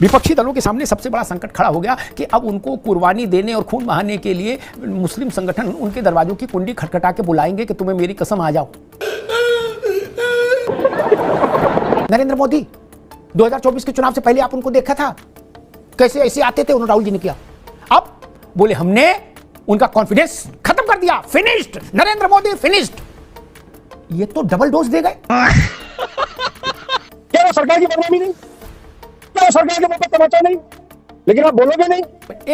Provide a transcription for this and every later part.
विपक्षी दलों के सामने सबसे बड़ा संकट खड़ा हो गया कि अब उनको कुर्बानी देने और खून बहाने के लिए मुस्लिम संगठन उनके दरवाजों की कुंडी खटखटा के बुलाएंगे कि तुम्हें मेरी कसम आ जाओ। नरेंद्र मोदी 2024 के चुनाव से पहले आप उनको देखा था कैसे ऐसे आते थे, उन्होंने राहुल जी ने किया। अब बोले हमने उनका कॉन्फिडेंस खत्म कर दिया, फिनिश्ड, नरेंद्र मोदी फिनिश्ड। ये तो डबल डोज दे गए। क्या वो सरकार की बदनामी नहीं? क्या वो सरकार के मुंह पर तमाचा नहीं? लेकिन आप बोलोगे नहीं।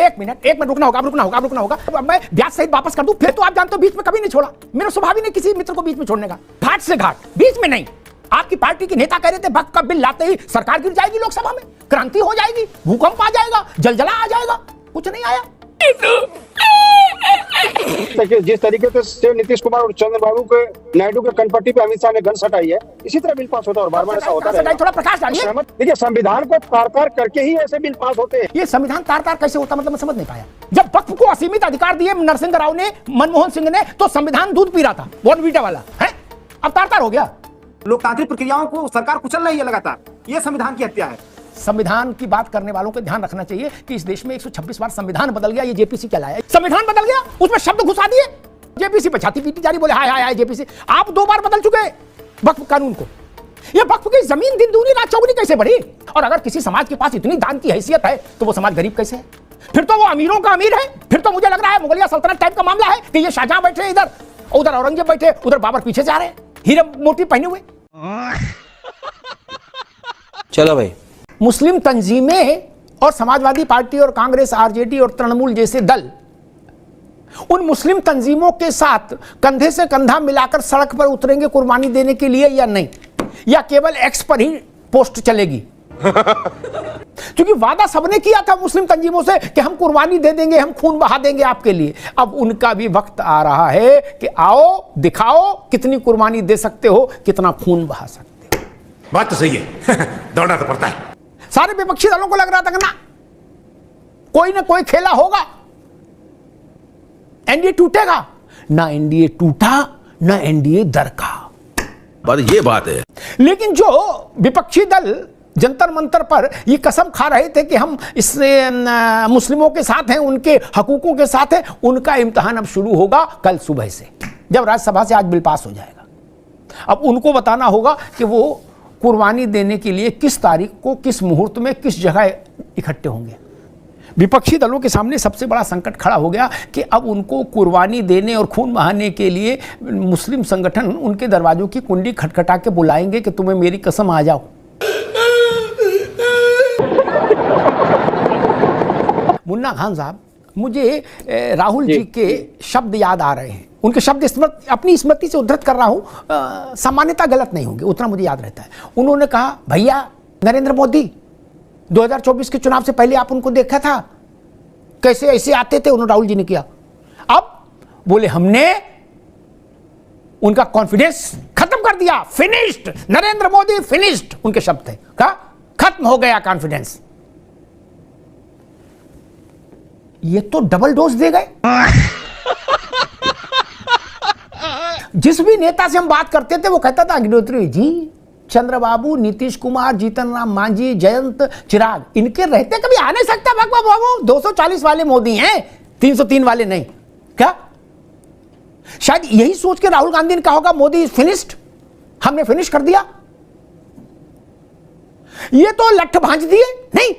एक मिनट रुकना होगा। अब मैं ब्याज सहित वापस कर दूं, फिर तो आप जानते हो बीच में कभी नहीं छोड़ा। मेरा स्वभाव ही नहीं किसी मित्र को बीच में छोड़ने का। घाट से घाट, बीच में नहीं। आपकी पार्टी के नेता कह रहे थे वक्त का बिल लाते ही सरकार गिर जाएगी, लोकसभा में क्रांति हो जाएगी, भूकंप आ जाएगा, जलजला आ जाएगा। कुछ नहीं आया। जिस तरीके से नीतीश कुमार और चंद्रबाबू के नायडू के कनपट्टी पे अमित शाह ने गन सटाई है, इसी तरह बिल पास होता है और बार-बार ऐसा होता है। थोड़ा प्रकाश डालिए। देखिए, संविधान को तार-तार करके ही ऐसे बिल पास होते हैं। ये संविधान तार-तार कैसे होता, मतलब मैं समझ नहीं पाया। जब वक्फ को असीमित अधिकार दिए नरसिंह राव ने, मनमोहन सिंह ने, तो संविधान दूध पी रहा था, बॉर्नवीटा वाला है। अब तार-तार हो गया। लोकतांत्रिक प्रक्रियाओं को सरकार कुचल रही है लगातार। ये संविधान की हत्या है। संविधान की बात करने वालों को ध्यान रखना चाहिए कि इस देश में 126 बार संविधान बदल गया। ये जेपीसी क्या लाया? संविधान बदल गया, उसमें शब्द घुसा दिए, जेपीसी पे छाती पीटी जा रही, बोले हाय हाय हाय जेपीसी। आप 2 बार बदल चुके वक्फ कानून को। ये वक्फ की जमीन दिन दूनी रात चौगुनी कैसे बढ़ी? और अगर किसी समाज के पास इतनी दान की हैसियत है तो वो समाज गरीब कैसे है? फिर तो वो अमीरों का अमीर है। फिर तो मुझे लग रहा है मुगलिया सल्तनत टाइप का मामला है कि ये शाहजहां बैठे इधर, उधर औरंगजेब बैठे, उधर बाबर पीछे जा रहे हैं, हीरे मोती पहने हुए। चलो भाई, मुस्लिम तंजीमें और समाजवादी पार्टी और कांग्रेस, आरजेडी और तृणमूल जैसे दल उन मुस्लिम तंजीमों के साथ कंधे से कंधा मिलाकर सड़क पर उतरेंगे कुर्बानी देने के लिए या नहीं, या केवल एक्स पर ही पोस्ट चलेगी? क्योंकि वादा सबने किया था मुस्लिम तंजीमों से कि हम कुर्बानी दे देंगे, हम खून बहा देंगे आपके लिए। अब उनका भी वक्त आ रहा है कि आओ दिखाओ कितनी कुर्बानी दे सकते हो, कितना खून बहा सकते हो। बात तो सही है। दौड़ना तो पड़ता है। सारे विपक्षी दलों को लग रहा था कि ना कोई ना कोई खेला होगा, एनडीए टूटेगा। ना एनडीए टूटा, ना एनडीए दरका। बात ये बात है। लेकिन जो विपक्षी दल जंतर मंतर पर ये कसम खा रहे थे कि हम इससे मुस्लिमों के साथ हैं, उनके हकूकों के साथ हैं, उनका इम्तिहान अब शुरू होगा कल सुबह से, जब राज्यसभा से आज बिल पास हो जाएगा। अब उनको बताना होगा कि वो कुर्बानी देने के लिए किस तारीख को, किस मुहूर्त में, किस जगह इकट्ठे होंगे। विपक्षी दलों के सामने सबसे बड़ा संकट खड़ा हो गया कि अब उनको कुर्बानी देने और खून बहाने के लिए मुस्लिम संगठन उनके दरवाजों की कुंडी खटखटा के बुलाएंगे कि तुम्हें मेरी कसम आ जाओ। मुन्ना खान साहब, मुझे राहुल जी के शब्द याद आ रहे हैं। उनके शब्द अपनी स्मृति से उद्धृत कर रहा हूं, सामान्यता गलत नहीं होंगे, उतना मुझे याद रहता है। उन्होंने कहा, भैया नरेंद्र मोदी 2024 के चुनाव से पहले आप उनको देखा था कैसे ऐसे आते थे, उन्होंने राहुल जी ने किया। अब बोले हमने उनका कॉन्फिडेंस खत्म कर दिया, फिनिश्ड, नरेंद्र मोदी फिनिश्ड। उनके शब्द थे, कहा खत्म हो गया कॉन्फिडेंस। ये तो डबल डोज दे गए। जिस भी नेता से हम बात करते थे वो कहता था अग्निहोत्री जी, चंद्रबाबू, नीतीश कुमार, जीतन राम मांझी, जयंत, चिराग, इनके रहते कभी आ नहीं सकता। बाबू 240 वाले मोदी हैं, 303 वाले नहीं। क्या शायद यही सोच के राहुल गांधी ने कहा होगा मोदी इज फिनिश्ड, हमने फिनिश कर दिया। ये तो लठ भांज दिए नहीं।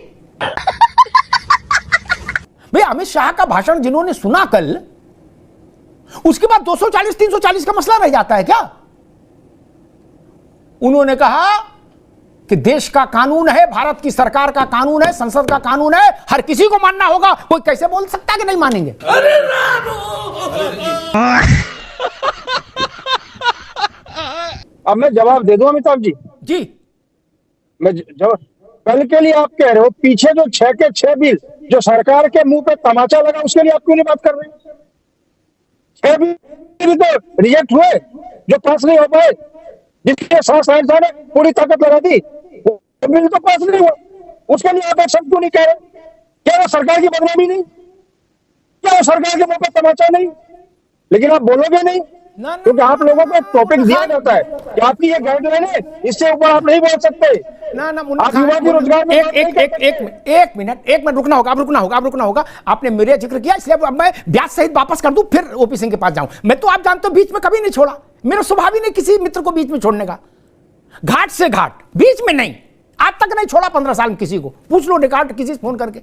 भाई अमित शाह का भाषण जिन्होंने सुना कल, उसके बाद 240 340 का मसला रह जाता है क्या? उन्होंने कहा कि देश का कानून है, भारत की सरकार का कानून है, संसद का कानून है, हर किसी को मानना होगा। कोई कैसे बोल सकता है कि नहीं मानेंगे? अरे अब मैं जवाब दे दूं अमिताभ जी? जी, मैं जवाब कल के लिए आप कह रहे हो, पीछे जो 6 के 6 बिल जो सरकार के मुंह पे तमाचा लगा, उसके लिए आप क्यों नहीं बात कर रहे? 6 बिल तो रिजेक्ट हुए, जो पास नहीं हो पाए, जिसके साथ ने पूरी ताकत लगा दी, वो बिल तो पास नहीं हुआ। उसके लिए आप एक शब्द क्यों नहीं कह रहे? क्या वो सरकार की बदनामी नहीं? क्या वो सरकार के मुंह पे तमाचा नहीं? लेकिन आप बोलोगे नहीं, क्योंकि आप लोगों को टॉपिक दिया जाता है कि आपकी ये गाइडलाइन है, इससे ऊपर आप नहीं बोल सकते। ना ना मुन्ना आप खान, युवा के रोजगार में बात नहीं करते। एक मिनट रुकना होगा। आपने मेरे जिक्र किया, इसलिए अब मैं ब्याज सहित वापस कर दूं, फिर ओपी सिंह के पास जाऊं। मैं तो आप जानते हो बीच में कभी नहीं छोड़ा, मेरा स्वभाव ही नहीं किसी मित्र को बीच में छोड़ने का। घाट से घाट, बीच में नहीं, आज तक नहीं छोड़ा 15 साल में किसी को। पूछ लो रिकॉर्ड किसी से फोन करके,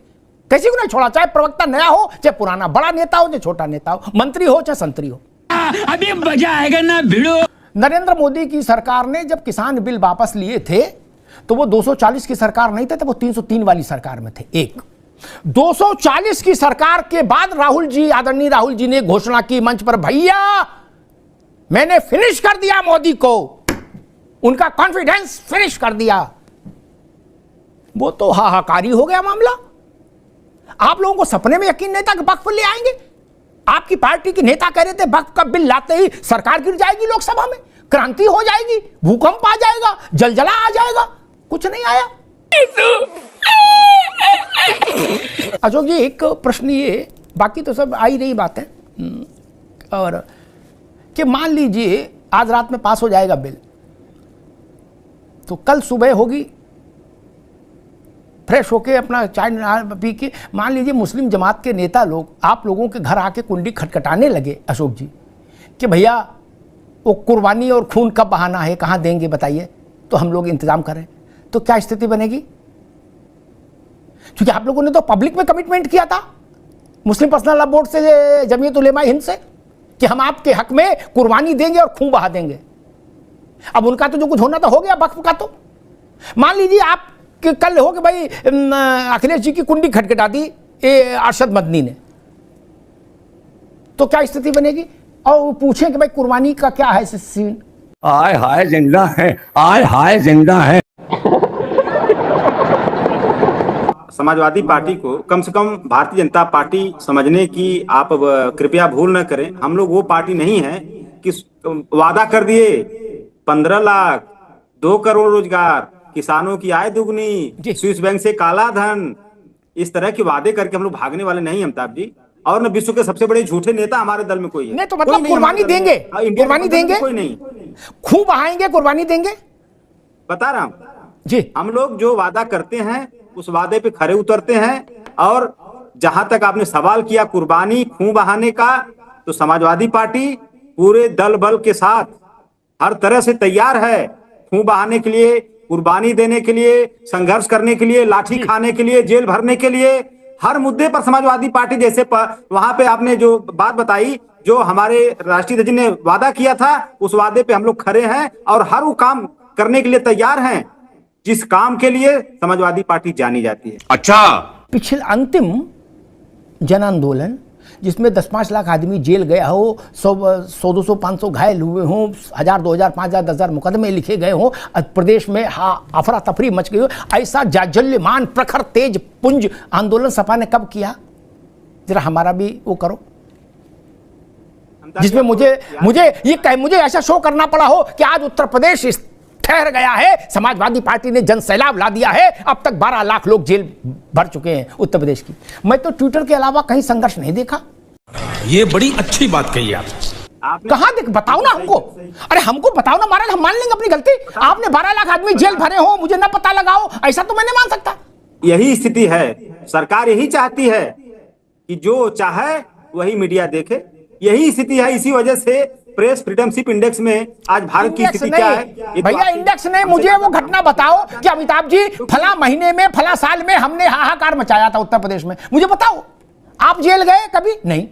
किसी को नहीं छोड़ा, चाहे प्रवक्ता नया हो चाहे पुराना, बड़ा नेता हो चाहे छोटा नेता हो, मंत्री हो चाहे संतरी हो। अभी मजा आएगा ना भिड़ो। नरेंद्र मोदी की सरकार ने जब किसान बिल वापस लिए थे तो वो 240 की सरकार नहीं थे, तो वो 303 वाली सरकार में थे। एक 240 की सरकार के बाद राहुल जी, आदरणीय राहुल जी ने घोषणा की मंच पर, भैया मैंने फिनिश कर दिया मोदी को, उनका कॉन्फिडेंस फिनिश कर दिया। वो तो हाहाकारी हो गया मामला। आप लोगों को सपने में यकीन नहीं था कि वक्फ ले आएंगे? आपकी पार्टी के नेता कह रहे थे वक्फ का बिल लाते ही सरकार गिर जाएगी, लोकसभा में क्रांति हो जाएगी, भूकंप आ जाएगा, जलजला आ जाएगा। कुछ नहीं आया। अशोक जी, एक प्रश्न ये, बाकी तो सब आ ही रही बात है, और कि मान लीजिए आज रात में पास हो जाएगा बिल, तो कल सुबह होगी, फ्रेश होके अपना चाय पी के, मान लीजिए मुस्लिम जमात के नेता लोग आप लोगों के घर आके कुंडी खटखटाने लगे अशोक जी, कि भैया वो कुर्बानी और खून कब बहाना है, कहाँ देंगे बताइए, तो हम लोग इंतजाम करें, तो क्या स्थिति बनेगी? क्योंकि आप लोगों ने तो पब्लिक में कमिटमेंट किया था मुस्लिम पर्सनल लॉ बोर्ड से, जमीयत उलेमा हिंद से, कि हम आपके हक में कुर्बानी देंगे और खून बहा देंगे। अब उनका तो जो कुछ होना था हो गया, वक्फ का तो मान लीजिए आप कि कल हो कि भाई अखिलेश जी की कुंडी खटखटा दी अरशद मदनी ने, तो क्या स्थिति बनेगी? और पूछें कि भाई कुर्बानी का क्या है सीन? आय हाय जिंदा है, आय हाय जिंदा है। समाजवादी पार्टी को कम से कम भारतीय जनता पार्टी समझने की आप कृपया भूल न करें। हम लोग वो पार्टी नहीं है कि वादा कर दिए 15 लाख, 2 करोड़ रोजगार, किसानों की आय दुगनी, स्विस बैंक से काला धन, इस तरह के वादे करके हम लोग भागने वाले नहीं अमिताभ जी। और न विश्व के सबसे बड़े झूठे नेता हमारे दल में कोई है नहीं, तो मतलब कुर्बानी देंगे, कुर्बानी देंगे, कोई नहीं, खूब बहाएंगे, कुर्बानी देंगे, बता रहा हूं जी। हम लोग जो वादा करते हैं उस वादे पे खरे उतरते हैं। और जहां तक आपने सवाल किया कुर्बानी खून बहाने का, तो समाजवादी पार्टी पूरे दल बल के साथ हर तरह से तैयार है खून बहाने के लिए, कुर्बानी देने के लिए, संघर्ष करने के लिए, लाठी खाने के लिए, जेल भरने के लिए। हर मुद्दे पर समाजवादी पार्टी, जैसे वहां पे आपने जो बात बताई, जो हमारे राष्ट्रीय अध्यक्ष ने वादा किया था, उस वादे पे हम लोग खड़े हैं और हर वो काम करने के लिए तैयार हैं जिस काम के लिए समाजवादी पार्टी जानी जाती है। अच्छा, पिछले अंतिम जन आंदोलन जिसमें 10-5 लाख आदमी जेल गया हो, 100-200, 500 घायल हुए हों, 1000, 2000, 5000, 10,000 मुकदमे लिखे गए हों, प्रदेश में अफरा तफरी मच गई हो, ऐसा जाज्वल्यमान प्रखर तेज पुंज आंदोलन सपा ने कब किया? जरा हमारा भी वो करो, जिसमें मुझे ऐसा शो करना पड़ा हो कि आज उत्तर प्रदेश ठहर गया है, समाजवादी पार्टी ने जन सैलाब ला दिया है, अब तक 12 लाख लोग जेल भर चुके हैं उत्तर प्रदेश की। मैं तो ट्विटर के अलावा कहीं संघर्ष नहीं देखा। ये बड़ी अच्छी बात कही आप। कहां देख, बताओ ना हमको, अरे हमको बताओ ना महाराज, हम मान लेंगे अपनी गलती। आपने 12 लाख आदमी जेल भरे हो, मुझे ना पता लगाओ, ऐसा तो मैं नहीं मान सकता। यही स्थिति है, सरकार यही चाहती है कि जो चाहे वही मीडिया देखे, यही स्थिति है। इसी वजह से प्रेस फ्रीडमशिप इंडेक्स में आज भारत की स्थिति क्या है? भैया इंडेक्स नहीं, मुझे वो घटना बताओ कि अमिताभ जी फला महीने में, फला साल में हमने हाहाकार मचाया था उत्तर प्रदेश में, मुझे बताओ। आप जेल गए कभी? नहीं।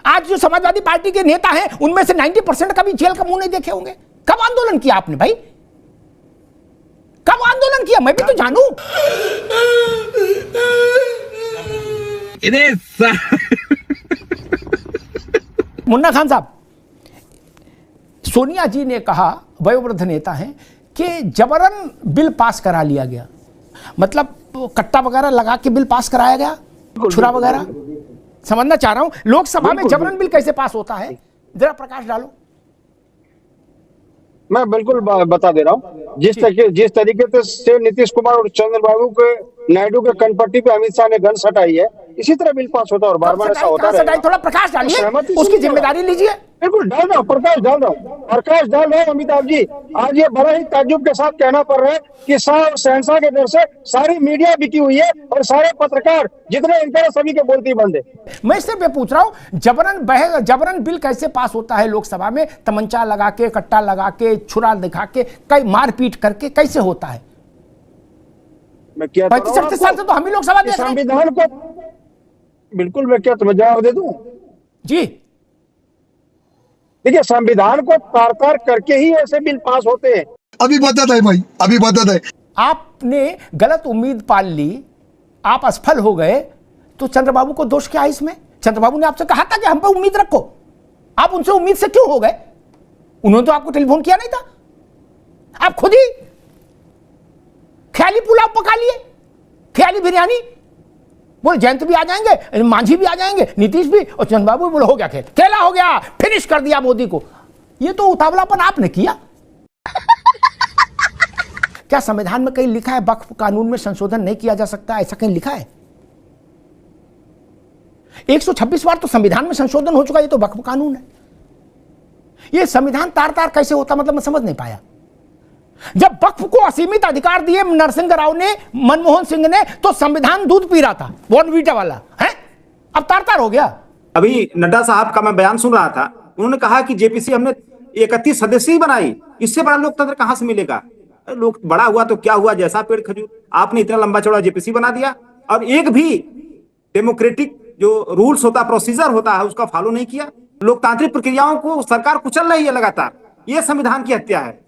आज जो समाजवादी पार्टी के नेता हैं उनमें से 90% कभी जेल का मुंह नहीं देखे होंगे। कब आंदोलन किया आपने भाई? कब आंदोलन किया? मैं भी तो जानूं। मुन्ना खान साहब, सोनिया जी ने कहा, वयोवृद्ध नेता हैं, कि जबरन बिल पास करा लिया गया, मतलब कट्टा वगैरह लगा के बिल पास कराया गया, छुरा वगैरह। समझना चाह रहा हूं लोकसभा में जबरन बिल कैसे पास होता है, जरा प्रकाश डालो। मैं बिल्कुल बता दे रहा हूं। जिस तरीके से नीतीश कुमार और चंद्रबाबू के नायडू के कनपट्टी पे अमित शाह ने गन हटाई है, इसी तरह बिल पास होता है और बार बार ऐसा होता कहाँ से रहेगा। थोड़ा प्रकाश डालिए, सहमति उसकी सुनिए। जिम्मेदारी लीजिए। बिल्कुल डाल रहा हूँ, प्रकाश डाल रहा हूँ अमिताभ जी। आज ये बड़ा ही ताज्जुब के साथ कहना पड़ रहा है कि शाह और शहंशाह के दर से सारी मीडिया बिकी हुई है और सारे पत्रकार जितने इनके सभी के बोलती बंद है। मैं सिर्फ ये पूछ रहा हूं, जबरन बिल कैसे पास होता है लोकसभा में? तमंचा लगा के, कट्टा लगा के, छुरा दिखा के, कई मारपीट करके कैसे होता है? मैं क्या 35-36 साल से तो हम ही लोकसभा देख रहे हैं। संविधान को बिल्कुल मैं क्या तुम्हें जवाब दे दूं? जी, देखिए संविधान को तार-तार करके ही ऐसे बिल पास होते हैं। अभी बता है भाई, अभी बता है। आपने गलत उम्मीद पाल ली, आप असफल हो गए, तो चंद्रबाबू को दोष क्या है इसमें? चंद्रबाबू ने आपसे कहा था कि हम पे उम्मीद रखो, आप उनसे उम्मीद से क्यों हो गए? उन्होंने तो आपको टेलीफोन किया नहीं था, आप खुद ही ख्याली पुलाव पका लिए, ख्याली बिरयानी। बोले जयंत भी आ जाएंगे, मांझी भी आ जाएंगे, नीतीश भी, और चंद्रबाबू बोले हो गया खेल, खेला हो गया, फिनिश कर दिया मोदी को। ये तो उतावलापन आपने किया। क्या संविधान में कहीं लिखा है वक्फ कानून में संशोधन नहीं किया जा सकता? ऐसा कहीं लिखा है? 126 बार तो संविधान में संशोधन हो चुका, ये तो वक्फ कानून है। ये संविधान तार तार कैसे होता, मतलब मैं समझ नहीं पाया। जब वक्फ को असीमित अधिकार दिए नरसिंह राव ने, मनमोहन सिंह ने, तो संविधान दूध पी रहा था, बॉर्नवीटा वाला है, अब तार तार हो गया। अभी नड्डा साहब का मैं बयान सुन रहा था, उन्होंने कहा कि जेपीसी हमने 31 सदस्य ही बनाई, इससे बड़ा लोकतंत्र कहां से मिलेगा? लोग बड़ा हुआ तो क्या हुआ, जैसा पेड़ खजूर। आपने इतना लंबा चौड़ा जेपीसी बना दिया और एक भी डेमोक्रेटिक जो रूल्स होता, प्रोसीजर होता है, उसका फॉलो नहीं किया। लोकतांत्रिक प्रक्रियाओं को सरकार कुचल रही है लगातार। यह संविधान की हत्या है।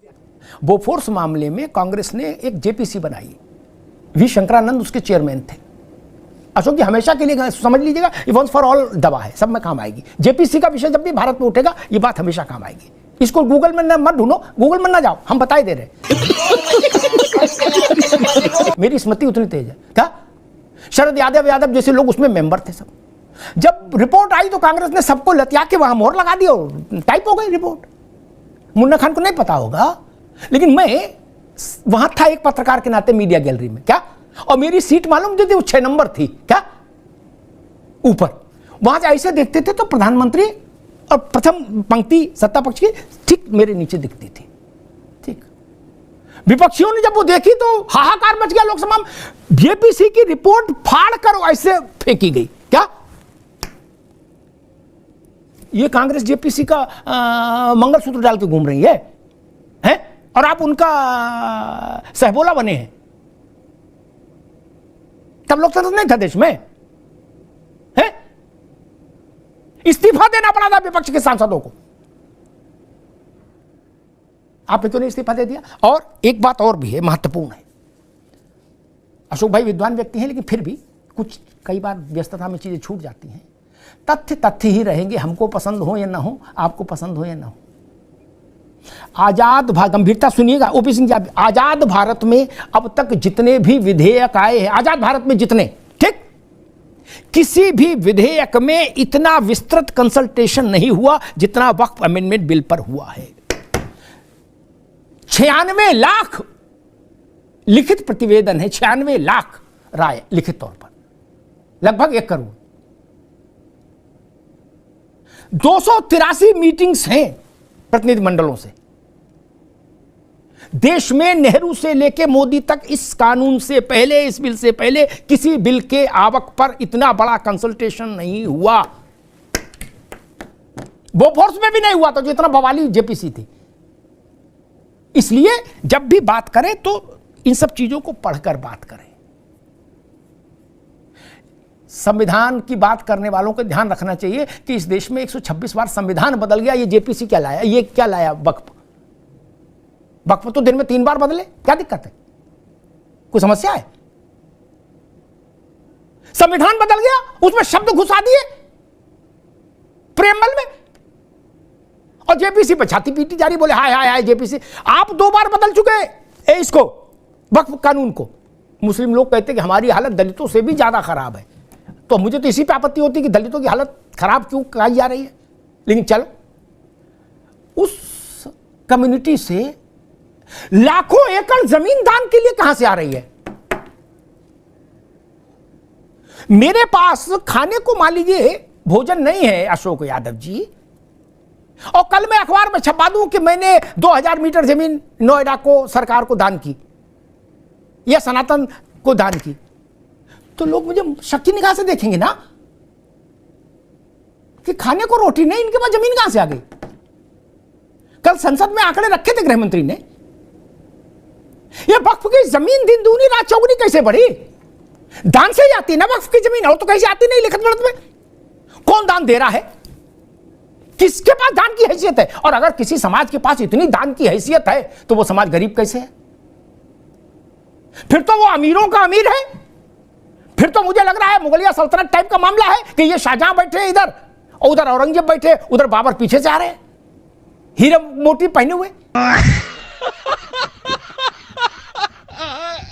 बोफोर्स मामले में कांग्रेस ने एक जेपीसी बनाई, वी शंकरानंद उसके चेयरमैन थे। अशोक जी हमेशा के लिए समझ लीजिएगा, ये वंस फॉर ऑल दवा है, सब में काम आएगी। जेपीसी का विषय जब भी भारत में उठेगा, ये बात हमेशा काम आएगी। इसको गूगल में मत ढूंढो, गूगल में ना जाओ, हम बता ही दे रहे। मेरी स्मृति उतनी तेज है। क्या शरद यादव जैसे लोग उसमें मेंबर थे सब। जब रिपोर्ट आई तो कांग्रेस ने सबको लतिया के वहां मोहर लगा दी और टाइप हो गई रिपोर्ट। मुन्ना खान को नहीं पता होगा, लेकिन मैं वहां था एक पत्रकार के नाते मीडिया गैलरी में। क्या, और मेरी सीट मालूम थी, वो 6 नंबर थी। क्या ऊपर, वहां से ऐसे देखते थे तो प्रधानमंत्री और प्रथम पंक्ति सत्ता पक्ष की ठीक मेरे नीचे दिखती थी। ठीक, विपक्षियों ने जब वो देखी तो हाहाकार मच गया लोकसभा में। जेपीसी की रिपोर्ट फाड़ कर ऐसे फेंकी गई। क्या ये कांग्रेस जेपीसी का मंगलसूत्र डाल के घूम रही है, हैं? और आप उनका सहबोला बने हैं। तब लोकतंत्र नहीं था देश में, है? इस्तीफा देना पड़ा था विपक्ष के सांसदों को। आपने क्यों नहीं इस्तीफा दे दिया? और एक बात और भी है, महत्वपूर्ण है। अशोक भाई विद्वान व्यक्ति हैं, लेकिन फिर भी कुछ कई बार व्यस्तता में चीजें छूट जाती हैं। तथ्य तथ्य ही रहेंगे, हमको पसंद हो या ना हो, आपको पसंद हो या ना हो। आजाद भारत, गंभीरता सुनिएगा ओपी सिंह जी, आजाद भारत में अब तक जितने भी विधेयक आए हैं, आजाद भारत में जितने, ठीक, किसी भी विधेयक में इतना विस्तृत कंसल्टेशन नहीं हुआ जितना वक्फ अमेंडमेंट बिल पर हुआ है। 96 लाख लिखित प्रतिवेदन है, 96 लाख राय लिखित तौर पर, लगभग 1 करोड़। 283 मीटिंग्स हैं प्रतिनिधि मंडलों से। देश में नेहरू से लेकर मोदी तक इस कानून से पहले, इस बिल से पहले किसी बिल के आवक पर इतना बड़ा कंसल्टेशन नहीं हुआ। बोफोर्स में भी नहीं हुआ था जो इतना बवाली जेपीसी थी। इसलिए जब भी बात करें तो इन सब चीजों को पढ़कर बात करें। संविधान की बात करने वालों को ध्यान रखना चाहिए कि इस देश में 126 बार संविधान बदल गया। ये जेपीसी क्या लाया, ये क्या लाया? वक्फ तो दिन में 3 बार बदले, क्या दिक्कत है? कोई समस्या है? संविधान बदल गया, उसमें शब्द घुसा दिए प्रेमबल में, और जेपीसी पे छाती पीटी जा रही, बोले हाय हाय हाय जेपीसी। आप 2 बार बदल चुके इसको, वक्फ कानून को। मुस्लिम लोग कहते कि हमारी हालत दलितों से भी ज्यादा खराब है, तो मुझे तो इसी पे आपत्ति होती कि दलितों की हालत खराब क्यों कही जा रही है। लेकिन चलो, उस कम्युनिटी से लाखों एकड़ जमीन दान के लिए कहां से आ रही है? मेरे पास खाने को मान लीजिए भोजन नहीं है अशोक यादव जी, और कल मैं अखबार में छपा दूं कि मैंने 2000 मीटर जमीन नोएडा को सरकार को दान की या सनातन को दान की, तो लोग मुझे शक की निगाह से देखेंगे ना कि खाने को रोटी नहीं, इनके पास जमीन कहां से आ गई। कल संसद में आंकड़े रखे थे गृह मंत्री ने, ये वक्फ की जमीन दिन दूनी रात चौगुनी कैसे बढ़ी? दान से ही आती ना वक्फ की जमीन, और तो कैसे आती नहीं लिखत पढ़त में। कौन दान दे रहा है, किसके पास दान की हैसियत है? और अगर किसी समाज के पास इतनी दान की हैसियत है तो वो समाज गरीब कैसे है? फिर तो वो अमीरों का अमीर है। फिर तो मुझे लग रहा है मुगलिया सल्तनत टाइप का मामला है कि ये शाहजहां बैठे हैं इधर और उधर औरंगजेब बैठे, उधर बाबर पीछे से आ रहे हैं हीरे मोती पहने हुए।